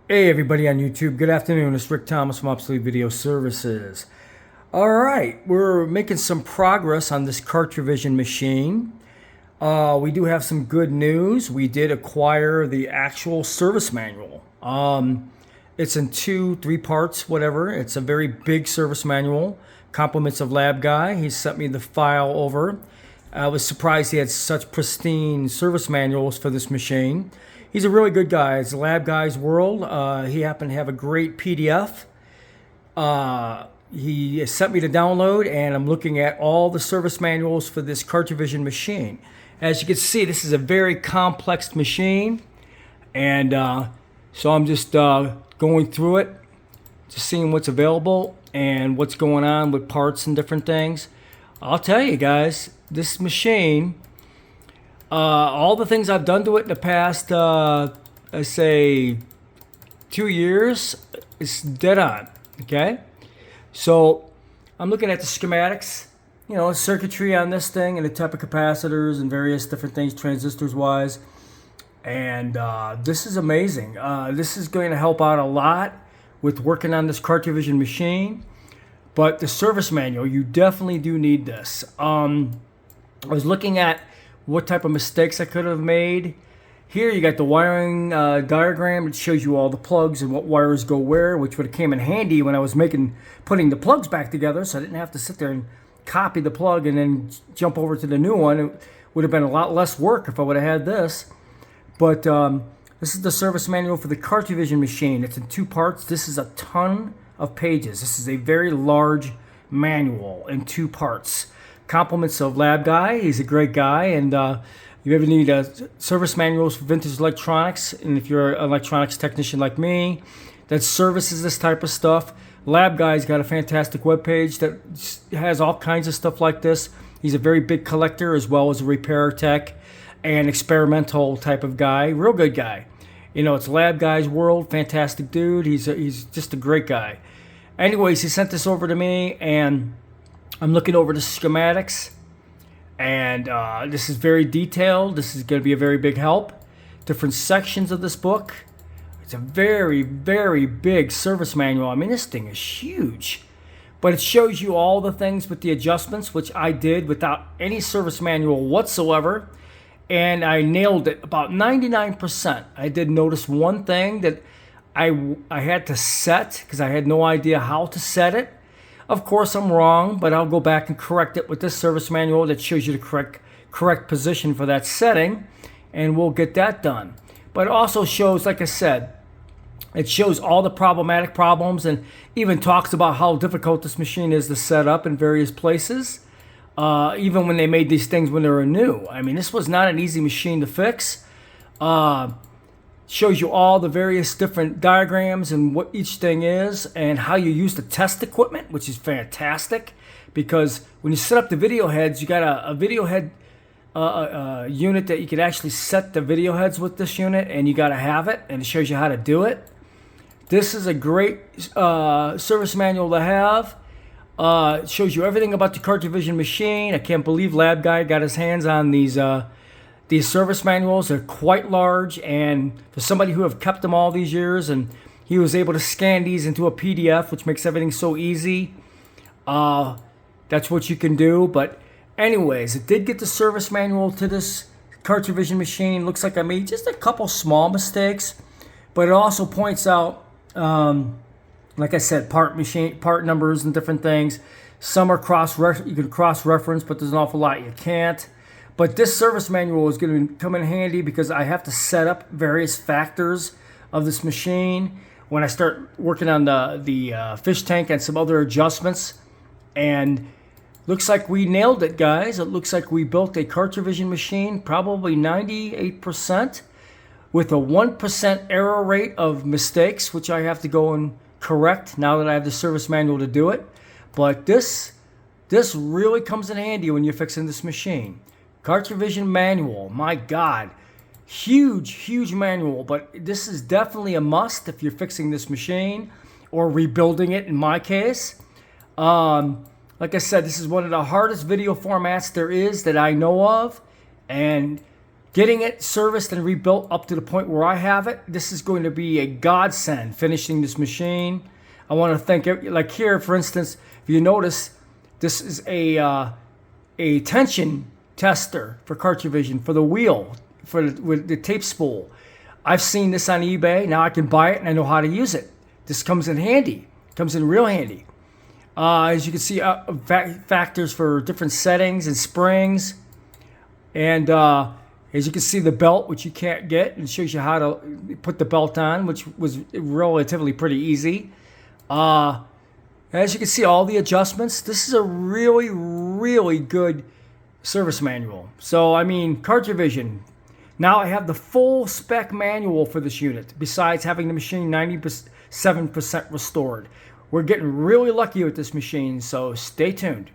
Hey everybody on YouTube, good afternoon. It's Rick Thomas from Obsolete Video Services. Alright, we're making some progress on this Cartrivision machine. We do have some good news. We did acquire the actual service manual. It's in three parts, whatever. It's a very big service manual. Compliments of Lab Guy. He sent me the file over. I was surprised he had such pristine service manuals for this machine. He's a really good guy. It's Lab Guy's World. He happened to have a great PDF. He sent me to download, and I'm looking at all the service manuals for this Cartrivision machine. As you can see, this is a very complex machine, and so I'm just going through it, just seeing what's available and what's going on with parts and different things. I'll tell you guys, this machine, all the things I've done to it in the past, I say 2 years, it's dead on, okay? So I'm looking at the schematics, you know, circuitry on this thing and the type of capacitors and various different things, transistors wise. And this is amazing. This is going to help out a lot with working on this Cartrivision machine. But the service manual, you definitely do need this. I was looking at what type of mistakes I could have made. Here you got the wiring diagram. It shows you all the plugs and what wires go where, which would have came in handy when I was putting the plugs back together, so I didn't have to sit there and copy the plug and then jump over to the new one. It would have been a lot less work if I would have had this. But this is the service manual for the Cartrivision machine. It's in two parts. This is a ton of pages. This is a very large manual in two parts. Compliments of Lab Guy. He's a great guy, and you ever need service manuals for vintage electronics, and if you're an electronics technician like me that services this type of stuff, Lab Guy's got a fantastic webpage that has all kinds of stuff like this. He's a very big collector as well as a repair tech and experimental type of guy. Real good guy. You know, it's Lab Guy's World. Fantastic dude. He's just a great guy. Anyways, he sent this over to me, and I'm looking over the schematics, and this is very detailed. This is going to be a very big help. Different sections of this book. It's a very, very big service manual. I mean, this thing is huge. But it shows you all the things with the adjustments, which I did without any service manual whatsoever. And I nailed it about 99%. I did notice one thing that I had to set because I had no idea how to set it. Of course, I'm wrong, but I'll go back and correct it with this service manual that shows you the correct position for that setting, and we'll get that done. But it also shows, like I said, it shows all the problematic problems and even talks about how difficult this machine is to set up in various places. Even when they made these things when they were new. I mean, this was not an easy machine to fix. Shows you all the various different diagrams and what each thing is and how you use the test equipment, which is fantastic because when you set up the video heads, you got a video head unit that you can actually set the video heads with this unit, and you got to have it, and it shows you how to do it. This is a great service manual to have. It shows you everything about the Cartrivision machine. I can't believe Lab Guy got his hands on these service manuals. They're quite large, and for somebody who have kept them all these years, and he was able to scan these into a PDF, which makes everything so easy. That's what you can do. But anyways, it did get the service manual to this Cartrivision machine. Looks like I made just a couple small mistakes, but it also points out like I said, part numbers and different things. Some are you can cross-reference, but there's an awful lot you can't. But this service manual is going to come in handy because I have to set up various factors of this machine when I start working on the fish tank and some other adjustments. And looks like we nailed it, guys. It looks like we built a Cartrivision machine, probably 98%, with a 1% error rate of mistakes, which I have to go and correct now that I have the service manual to do it. But this really comes in handy when you're fixing this machine. Cartrivision manual, my God, huge manual, but this is definitely a must if you're fixing this machine or rebuilding it in my case. Like I said, this is one of the hardest video formats there is that I know of, and getting it serviced and rebuilt up to the point where I have it, this is going to be a godsend finishing this machine. I want to thank, like here, for instance, if you notice, this is a tension tester for Cartrivision for the wheel, with the tape spool. I've seen this on eBay. Now I can buy it and I know how to use it. This comes in handy. Comes in real handy. As you can see, factors for different settings and springs. And as you can see, the belt, which you can't get, and shows you how to put the belt on, which was relatively pretty easy. As you can see, all the adjustments. This is a really, really good service manual. So, I mean, Cartrivision. Now I have the full spec manual for this unit, besides having the machine 97% restored. We're getting really lucky with this machine, so stay tuned.